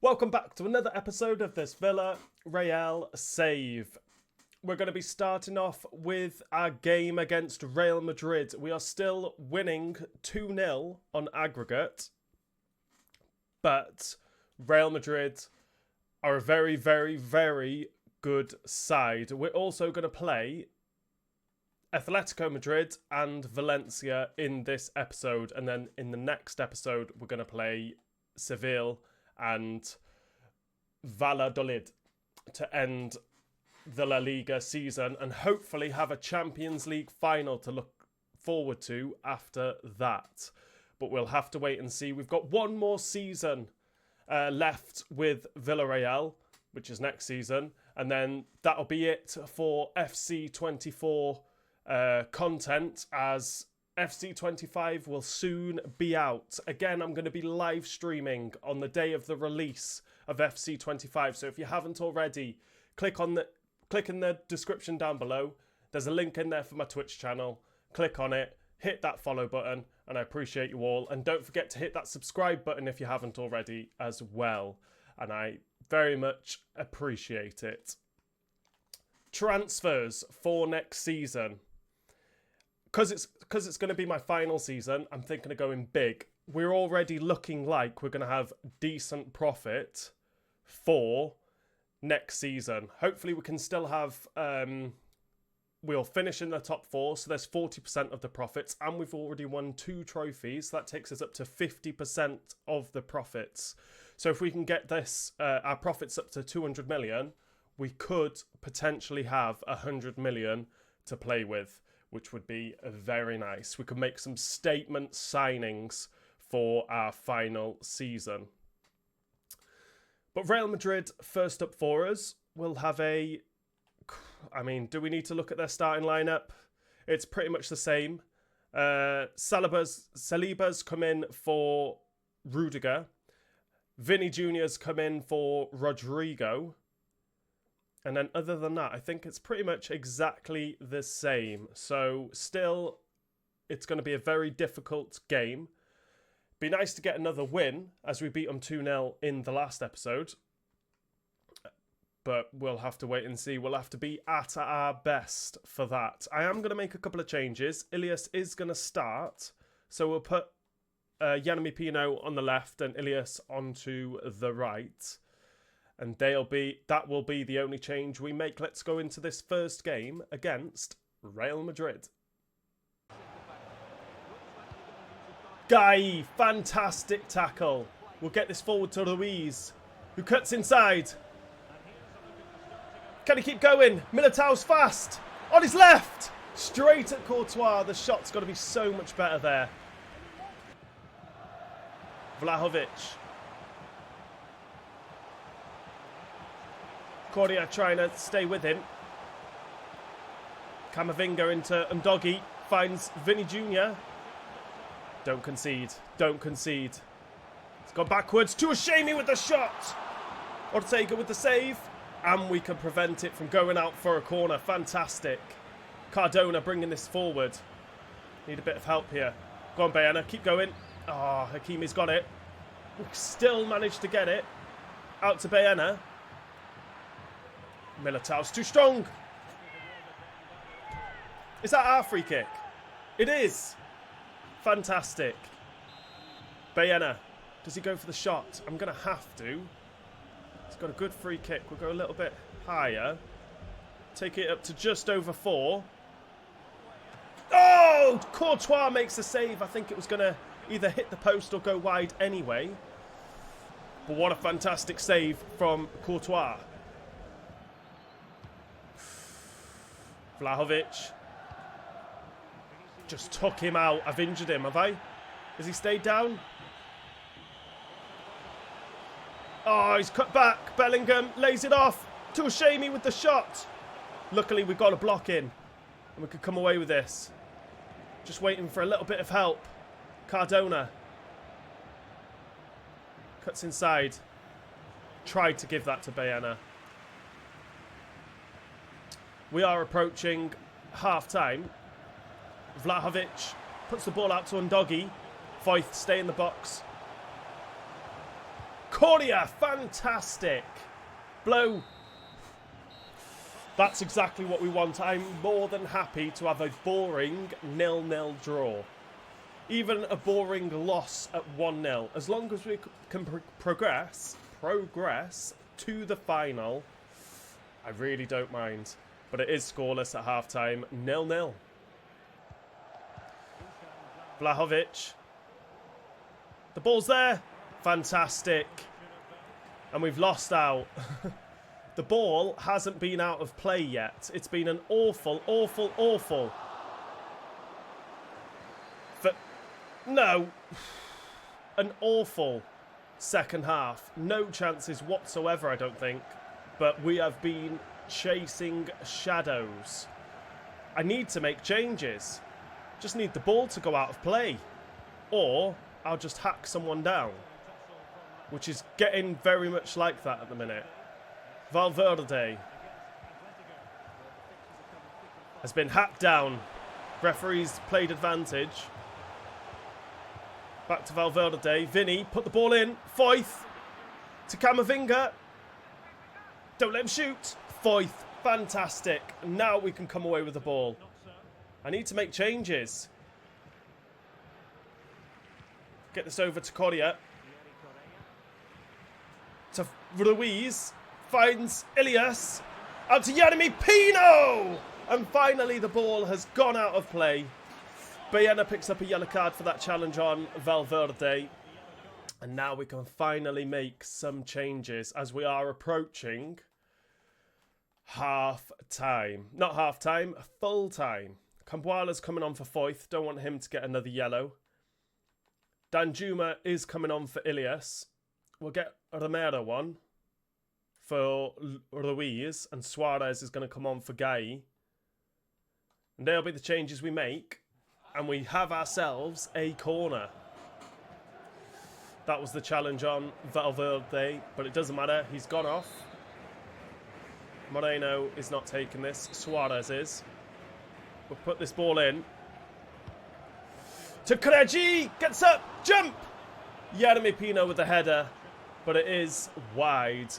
Welcome back to another episode of this Villarreal save. We're going to be starting off with our game against Real Madrid. We are still winning 2-0 on aggregate, but Real Madrid are a very, very, very good side. We're also going to play Atletico Madrid and Valencia in this episode, and then in the next episode we're going to play Seville and Valladolid to end the La Liga season and hopefully have a Champions League final to look forward to after that. But we'll have to wait and see. We've got one more season left with Villarreal, which is next season, and then that'll be it for FC24 content, as FC25 will soon be out. Again, I'm going to be live streaming on the day of the release of FC25. So if you haven't already, click in the description down below. There's a link in there for my Twitch channel. Click on it, hit that follow button, and I appreciate you all. And don't forget to hit that subscribe button if you haven't already as well. And I very much appreciate it. Transfers for next season. Because it's going to be my final season, I'm thinking of going big. We're already looking like we're going to have decent profit for next season. Hopefully we can still have, we'll finish in the top 4, so there's 40% of the profits, and we've already won 2 trophies. So that takes us up to 50% of the profits. So if we can get this, our profits up to 200 million, we could potentially have 100 million to play with, which would be very nice. We could make some statement signings for our final season. But Real Madrid, first up for us, will have a... I mean, do we need to look at their starting lineup? It's pretty much the same. Saliba's come in for Rudiger. Vinny Jr.'s come in for Rodrigo. And then other than that, I think it's pretty much exactly the same. So still, it's going to be a very difficult game. Be nice to get another win, as we beat them 2-0 in the last episode. But we'll have to wait and see. We'll have to be at our best for that. I am going to make a couple of changes. Ilias is going to start. So we'll put Yanami Pino on the left and Ilias onto the right. And that will be the only change we make. Let's go into this first game against Real Madrid. Guy, fantastic tackle. We'll get this forward to Ruiz, who cuts inside. Can he keep going? Militao's fast. On his left. Straight at Courtois. The shot's got to be so much better there. Vlahovic. Cordia trying to stay with him. Camavinga into Ndogi. Finds Vinny Jr. Don't concede. Don't concede. It's gone backwards to Ashemi with the shot. Ortega with the save. And we can prevent it from going out for a corner. Fantastic. Cardona bringing this forward. Need a bit of help here. Go on, Bayana. Keep going. Oh, Hakimi's got it. We still managed to get it. Out to Bayana. Militao's too strong. Is that our free kick? It is. Fantastic. Bayana. Does he go for the shot? I'm going to have to. He's got a good free kick. We'll go a little bit higher. Take it up to just over 4. Oh! Courtois makes a save. I think it was going to either hit the post or go wide anyway. But what a fantastic save from Courtois. Vlahovic. Just took him out. I've injured him, have I? Has he stayed down? Oh, he's cut back. Bellingham lays it off to Ashemi with the shot. Luckily, we got a block in, and we could come away with this. Just waiting for a little bit of help. Cardona. Cuts inside. Tried to give that to Bayana. We are approaching half-time. Vlahovic puts the ball out to Ndogi. Foyth, stay in the box. Korea, fantastic. Blow. That's exactly what we want. I'm more than happy to have a boring 0-0 draw. Even a boring loss at 1-0. As long as we can progress to the final, I really don't mind. But it is scoreless at half-time, 0-0. Vlahovic. The ball's there. Fantastic. And we've lost out. The ball hasn't been out of play yet. It's been an awful. No. An awful second half. No chances whatsoever, I don't think. But we have been chasing shadows. I need to make changes. Just need the ball to go out of play. Or I'll just hack someone down. Which is getting very much like that at the minute. Valverde has been hacked down. Referees played advantage. Back to Valverde. Vinny, put the ball in. Foyth to Camavinga. Don't let him shoot. Foyth, fantastic. Now we can come away with the ball. I need to make changes. Get this over to Korea. To Ruiz. Finds Ilias. Out to Yeremy Pino! And finally the ball has gone out of play. Baena picks up a yellow card for that challenge on Valverde. And now we can finally make some changes as we are approaching half-time. Not half-time, full-time. Cambuala's coming on for Foyth. Don't want him to get another yellow. Danjuma is coming on for Ilias. We'll get Romero one for Ruiz. And Suarez is going to come on for Gai. And there'll be the changes we make. And we have ourselves a corner. That was the challenge on Valverde. But it doesn't matter. He's gone off. Moreno is not taking this. Suarez is. We'll put this ball in. To Kreji. Gets up. Jump. Yeremy Pino with the header. But it is wide.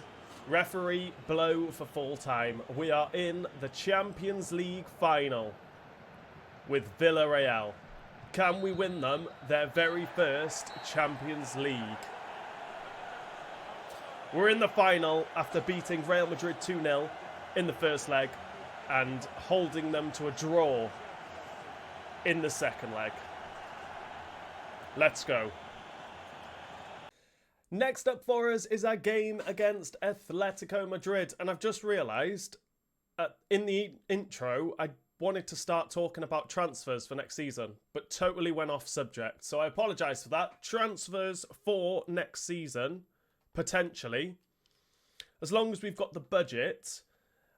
Referee blow for full time. We are in the Champions League final with Villarreal. Can we win them their very first Champions League? We're in the final after beating Real Madrid 2-0 in the first leg and holding them to a draw in the second leg. Let's go. Next up for us is our game against Atletico Madrid. And I've just realised in the intro, I wanted to start talking about transfers for next season, but totally went off subject. So I apologise for that. Transfers for next season, potentially. As long as we've got the budget.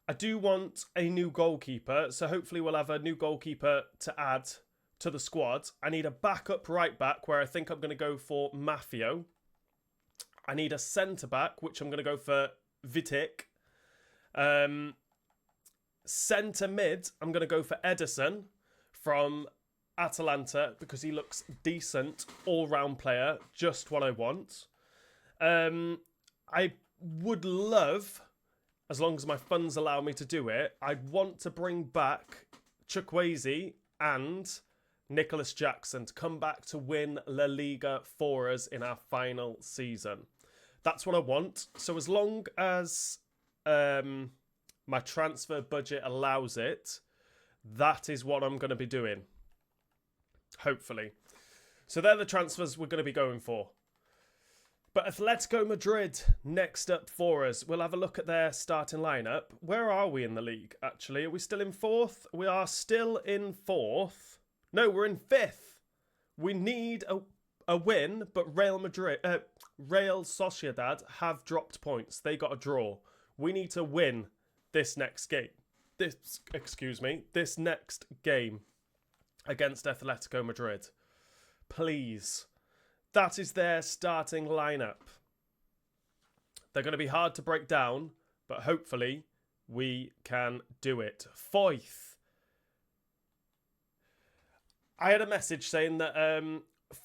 I do want a new goalkeeper. So hopefully we'll have a new goalkeeper to add to the squad. I need a backup right back where I think I'm going to go for Mafio. I need a centre-back, which I'm going to go for Vitic. Centre-mid, I'm going to go for Edison from Atalanta because he looks decent, all-round player, just what I want. I would love, as long as my funds allow me to do it, I'd want to bring back Chukwueze and Nicholas Jackson to come back to win La Liga for us in our final season. That's what I want. So as long as my transfer budget allows it, that is what I'm going to be doing. Hopefully. So they're the transfers we're going to be going for. But Atletico Madrid next up for us. We'll have a look at their starting lineup. Where are we in the league, actually? Are we still in fourth? We are still in fourth. No, we're in fifth. We need a win, but Real Sociedad have dropped points. They got a draw. We need to win this next game. This next game against Atletico Madrid. Please. That is their starting lineup. They're going to be hard to break down, but hopefully we can do it. Foyth. I had a message saying that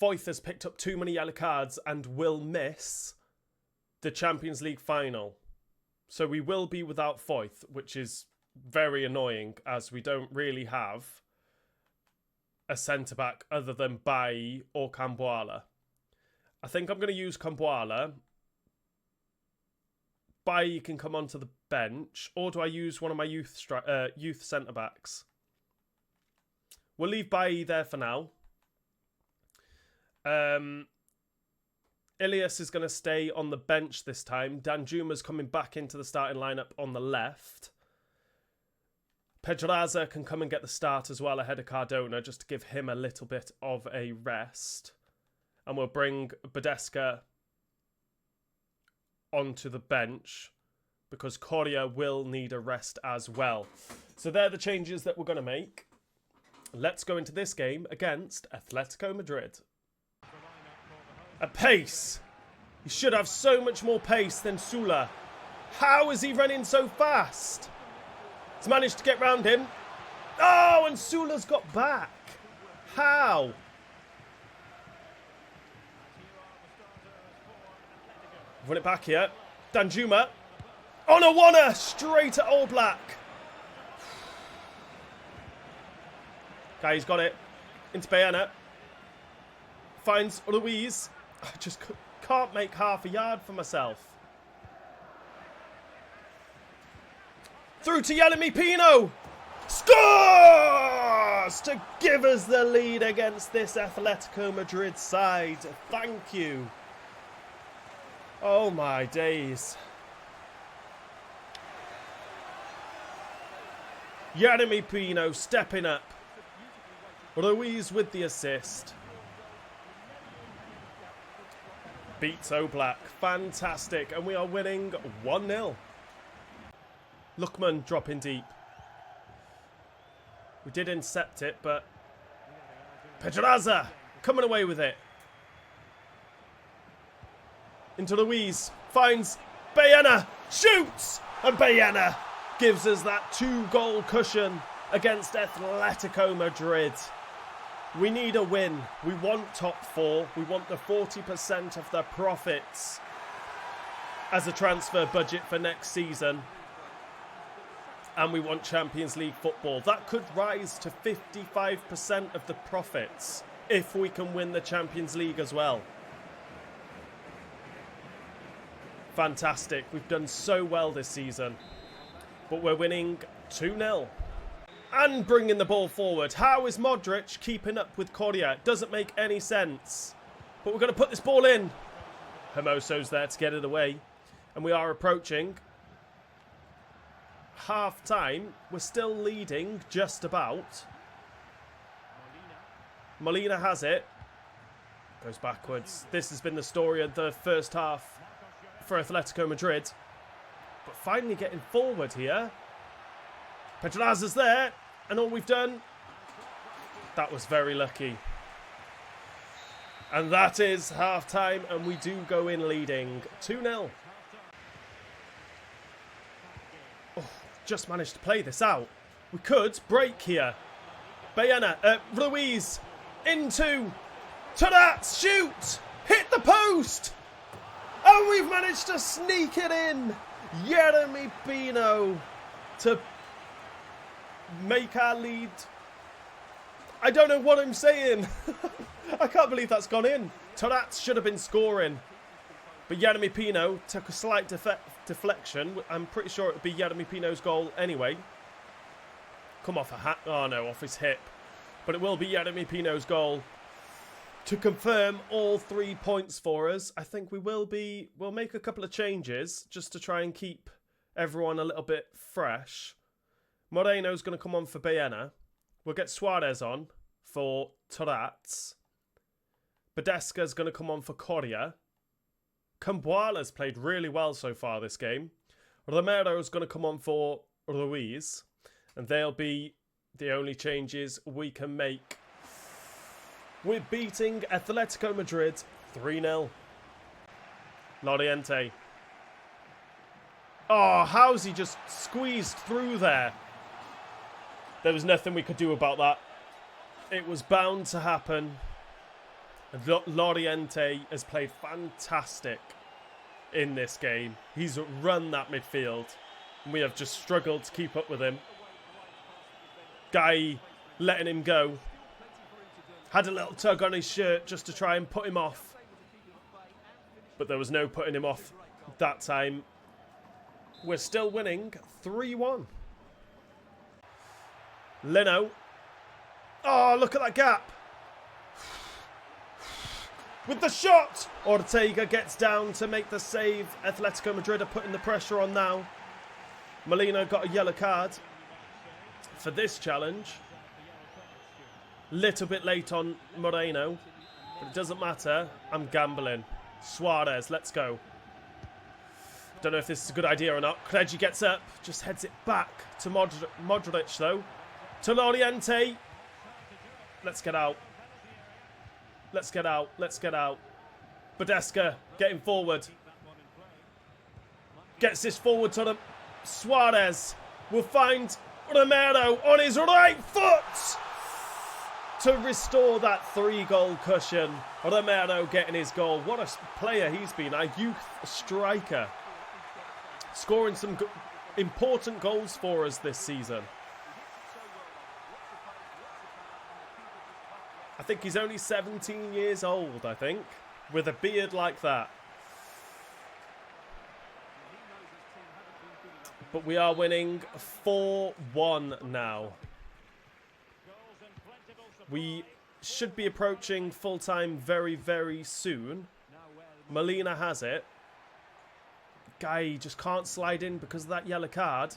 Foyth has picked up too many yellow cards and will miss the Champions League final. So we will be without Foyth, which is very annoying as we don't really have a centre-back other than Bailly or Camboala. I think I'm going to use Camboala. Bailly can come onto the bench. Or do I use one of my youth centre-backs? We'll leave Bailly there for now. Ilias is going to stay on the bench this time. Danjuma's coming back into the starting lineup on the left. Pedraza can come and get the start as well ahead of Cardona, just to give him a little bit of a rest. And we'll bring Badesca onto the bench because Coria will need a rest as well. So they're the changes that we're going to make. Let's go into this game against Atletico Madrid. A pace. He should have so much more pace than Sula. How is he running so fast? He's managed to get round him. Oh, and Sula's got back. How? Run it back here. Danjuma. On a Wanna. Straight at All Black. Guy's got it. Into Bayana. Finds Ruiz. I just can't make half a yard for myself. Through to Yeremy Pino. Scores! To give us the lead against this Atletico Madrid side. Thank you. Oh my days. Yeremy Pino stepping up. Ruiz with the assist. Beats Oblak. Fantastic. And we are winning 1-0. Lookman dropping deep. We did intercept it, but Pedraza coming away with it. Into Ruiz. Finds Bayana. Shoots! And Bayana gives us that 2-goal cushion against Atletico Madrid. We need a win. We want top 4. We want the 40% of the profits as a transfer budget for next season. And we want Champions League football. That could rise to 55% of the profits if we can win the Champions League as well. Fantastic. We've done so well this season. But we're winning 2-0. And bringing the ball forward. How is Modric keeping up with Coria? It doesn't make any sense. But we're going to put this ball in. Hermoso's there to get it away. And we are approaching half time. We're still leading just about. Molina has it. Goes backwards. This has been the story of the first half for Atletico Madrid. But finally getting forward here. Pedraza's there. And all we've done. That was very lucky. And that is half time. And we do go in leading 2-0. Just managed to play this out. We could break here. Ruiz into Tarat, shoot, hit the post, and we've managed to sneak it in. Yeremy Pino to make our lead. I don't know what I'm saying. I can't believe that's gone in. Tarat should have been scoring. But Yeremy Pino took a slight deflection. I'm pretty sure it would be Yeremy Pino's goal anyway. Come off a hat. Oh no, off his hip. But it will be Yeremy Pino's goal to confirm all 3 points for us. I think we'll make a couple of changes just to try and keep everyone a little bit fresh. Moreno's going to come on for Bayana. We'll get Suarez on for Tarat. Badesca's going to come on for Coria. Camboala's played really well so far this game. Romero's going to come on for Ruiz. And they'll be the only changes we can make. We're beating Atletico Madrid 3-0. Loriente. Oh, how's he just squeezed through there? There was nothing we could do about that. It was bound to happen. Loriente has played fantastic. in this game. He's run that midfield. And we have just struggled to keep up with him. Guy letting him go. Had a little tug on his shirt just to try and put him off. But there was no putting him off that time. We're still winning 3-1. Leno. Oh, look at that gap. With the shot. Ortega gets down to make the save. Atletico Madrid are putting the pressure on now. Molina got a yellow card for this challenge. Little bit late on Moreno. But it doesn't matter. I'm gambling. Suarez, let's go. Don't know if this is a good idea or not. Krejci gets up. Just heads it back to Modric, though. To Loriente. Let's get out. Let's get out. Let's get out. Badesca getting forward. Gets this forward to them. Suarez will find Romero on his right foot to restore that 3-goal cushion. Romero getting his goal. What a player he's been. A youth striker. Scoring some important goals for us this season. I think he's only 17 years old, I think, with a beard like that. But we are winning 4-1 now. We should be approaching full-time very, very soon. Molina has it. Guy just can't slide in because of that yellow card.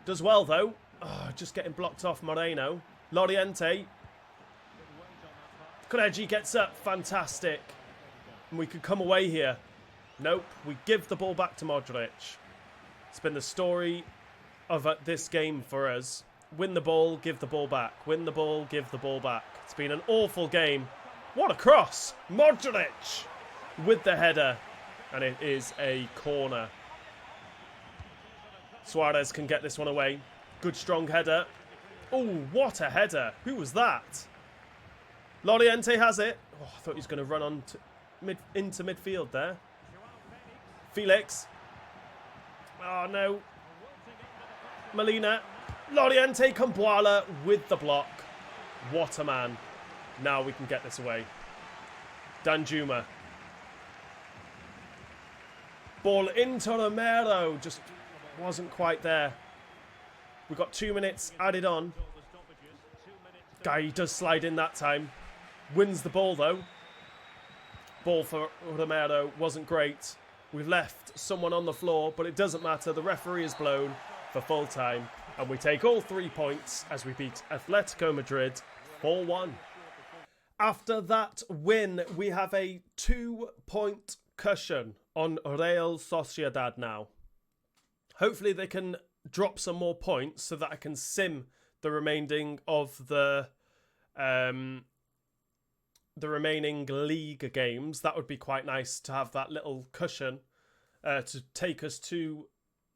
Does well, though. Oh, just getting blocked off Moreno. Loriente. Krejci gets up. Fantastic. And we could come away here. Nope. We give the ball back to Modric. It's been the story of this game for us. Win the ball, give the ball back. Win the ball, give the ball back. It's been an awful game. What a cross. Modric with the header. And it is a corner. Suarez can get this one away. Good strong header. Oh, what a header. Who was that? Loriente has it. Oh, I thought he was going to run on to into midfield there. Felix. Oh, no. Molina. Loriente Cambuala with the block. What a man. Now we can get this away. Danjuma. Ball into Romero. Just wasn't quite there. We've got 2 minutes added on. Guy does slide in that time. Wins the ball, though. Ball for Romero wasn't great. We've left someone on the floor, but it doesn't matter. The referee is blown for full time. And we take all 3 points as we beat Atletico Madrid 4-1. After that win, we have a 2-point cushion on Real Sociedad now. Hopefully they can drop some more points so that I can sim the remaining of the remaining league games. That would be quite nice to have that little cushion to take us to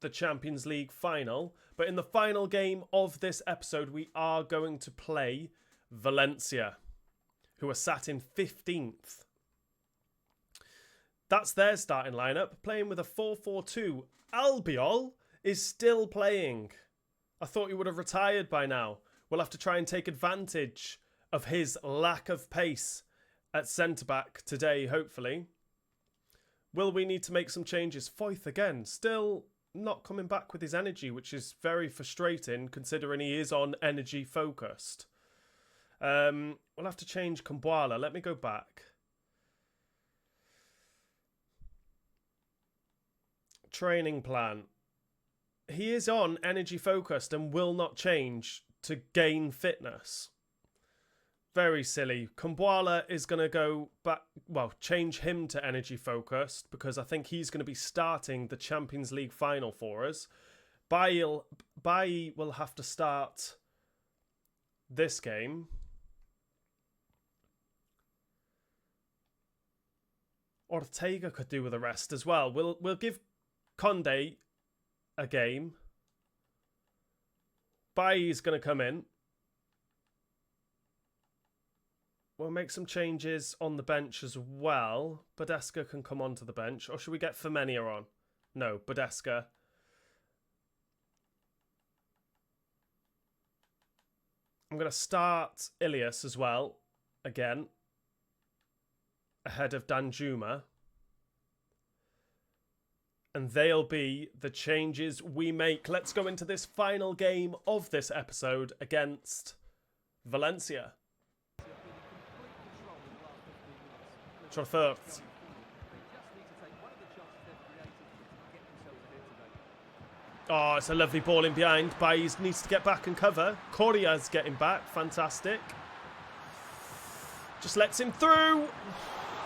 the Champions League final. But in the final game of this episode, we are going to play Valencia, who are sat in 15th. That's their starting lineup, playing with a 4-4-2. Albiol is still playing. I thought he would have retired by now. We'll have to try and take advantage of his lack of pace at centre-back today, hopefully. Will we need to make some changes? Foyth again, still not coming back with his energy, which is very frustrating considering he is on energy focused. We'll have to change Cambuala. Let me go back. Training plan. He is on energy focused and will not change to gain fitness. Very silly. Cambuala is going to go back, well, change him to energy focused because I think he's going to be starting the Champions League final for us. Bailly will have to start this game. Ortega could do with a rest as well. We'll give Conde a game. Bailly's going to come in. We'll make some changes on the bench as well. Badeska can come onto the bench. Or should we get Femenia on? No, Badeska. I'm going to start Ilias as well. Again. Ahead of Danjuma. And they'll be the changes we make. Let's go into this final game of this episode against Valencia. Trofert. Oh, it's a lovely ball in behind. Baez needs to get back and cover. Correa's getting back. Fantastic. Just lets him through.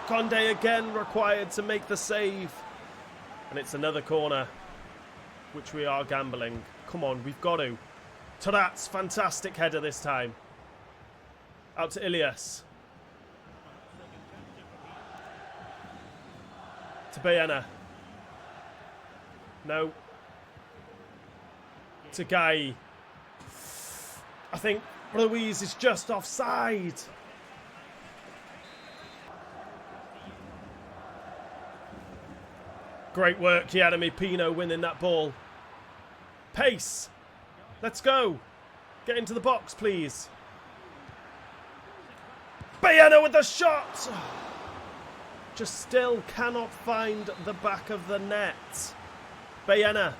Conde again required to make the save. And it's another corner, which we are gambling. Come on, we've got to. Tarat's fantastic header this time. Out to Ilias. To Baena. No. To Guy. I think Ruiz is just offside. Great work, Jeremy Pino winning that ball. Pace. Let's go. Get into the box, please. Baena with the shot. Just still cannot find the back of the net. Baena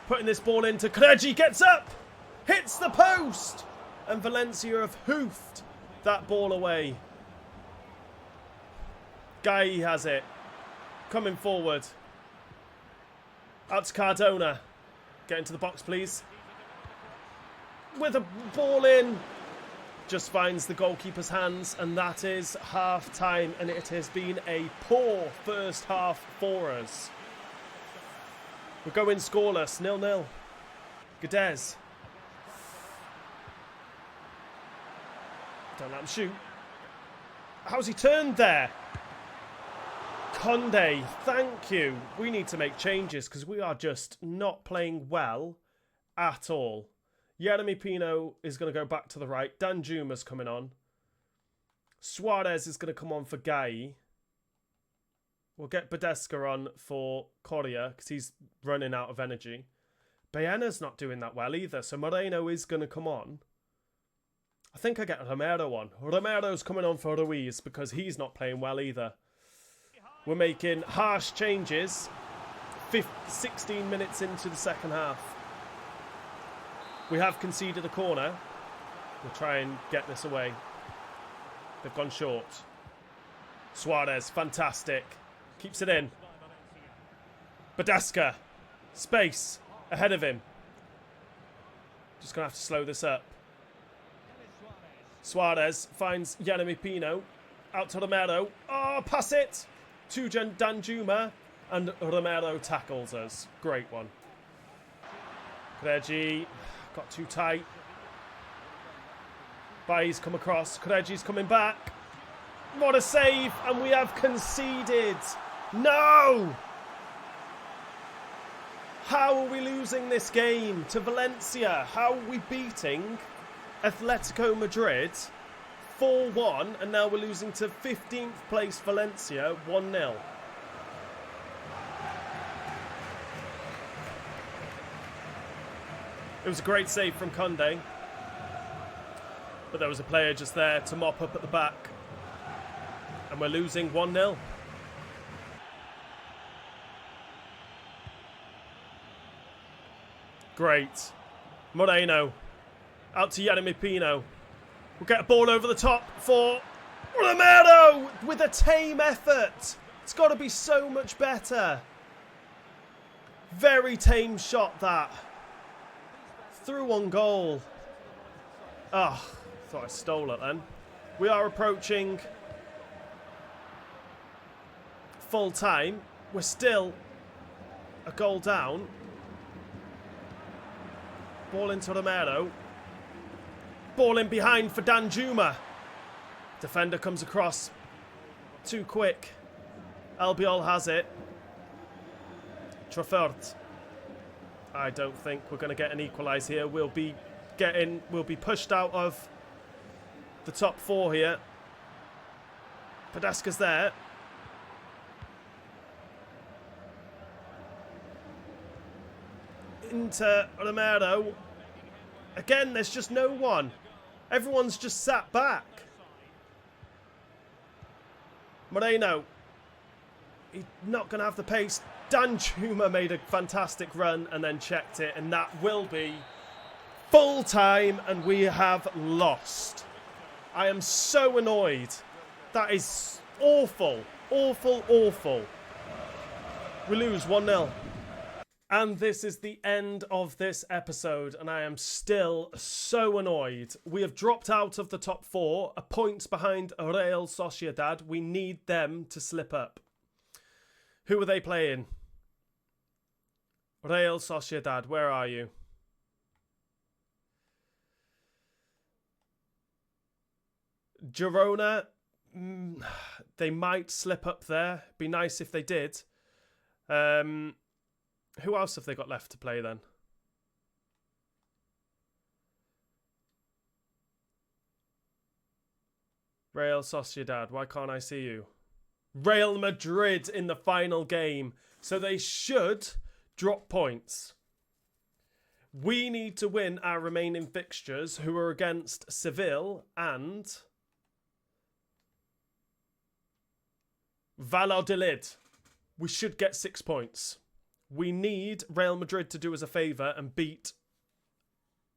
putting this ball into Kreji. Gets up. Hits the post. And Valencia have hoofed that ball away. Guy has it. Coming forward. Out to Cardona. Get into the box, please. With a ball in. Just finds the goalkeeper's hands. And that is half time. And it has been a poor first half for us. We're going scoreless. 0-0. Guedes. Don't let him shoot. How's he turned there? Conde, thank you. We need to make changes because we are just not playing well at all. Jeremy Pino is going to go back to the right. Danjuma's coming on. Suarez is going to come on for Guy. We'll get Badeska on for Correa because he's running out of energy. Baena's not doing that well either, so Moreno is going to come on. I think I get Romero on. Romero's coming on for Ruiz because he's not playing well either. We're making harsh changes 16 minutes into the second half. We have conceded a corner. We'll try and get this away. They've gone short. Suarez, fantastic. Keeps it in. Badeska. Space. Ahead of him. Just going to have to slow this up. Suarez finds Jeremy Pino. Out to Romero. Oh, pass it. To Danjuma. And Romero tackles us. Great one. Kreji got too tight. Baez come across. Kreji's coming back. What a save. And we have conceded. No! How are we losing this game to Valencia? How are we beating Atletico Madrid 4-1 and now we're losing to 15th place Valencia 1-0? It was a great save from Conde, but there was a player just there to mop up at the back and we're losing 1-0. Great. Moreno. Out to Jeremy Pino. We'll get a ball over the top for Romero with a tame effort. It's got to be so much better. Very tame shot that. Through on goal. Oh, thought I stole it then. We are approaching full time. We're still a goal down. Ball into Romero. Ball in behind for Danjuma. Defender comes across. Too quick. Albiol has it. Trofert. I don't think we're going to get an equalise here. We'll be pushed out of the top four here. Pedasca's there. Into Romero. Again, there's just no one. Everyone's just sat back. Moreno. He's not going to have the pace. Dan Juma made a fantastic run and then checked it. And that will be full time. And we have lost. I am so annoyed. That is awful. Awful, awful. We lose 1-0. And this is the end of this episode, and I am still so annoyed. We have dropped out of the top 4, a point behind Real Sociedad. We need them to slip up. Who are they playing? Real Sociedad, where are you? Girona, they might slip up there. Be nice if they did. Who else have they got left to play then? Real Sociedad. Why can't I see you? Real Madrid in the final game. So they should drop points. We need to win our remaining fixtures, who are against Seville and Valladolid. We should get 6 points. We need Real Madrid to do us a favour and beat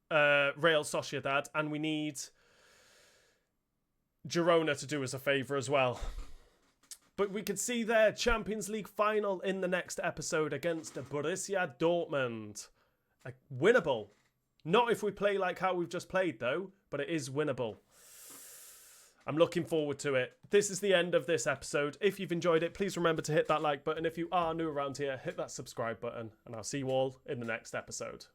Real Sociedad. And we need Girona to do us a favour as well. But we can see their Champions League final in the next episode against Borussia Dortmund. Winnable. Not if we play like how we've just played though, but it is winnable. I'm looking forward to it. This is the end of this episode. If you've enjoyed it, please remember to hit that like button. If you are new around here, hit that subscribe button. And I'll see you all in the next episode.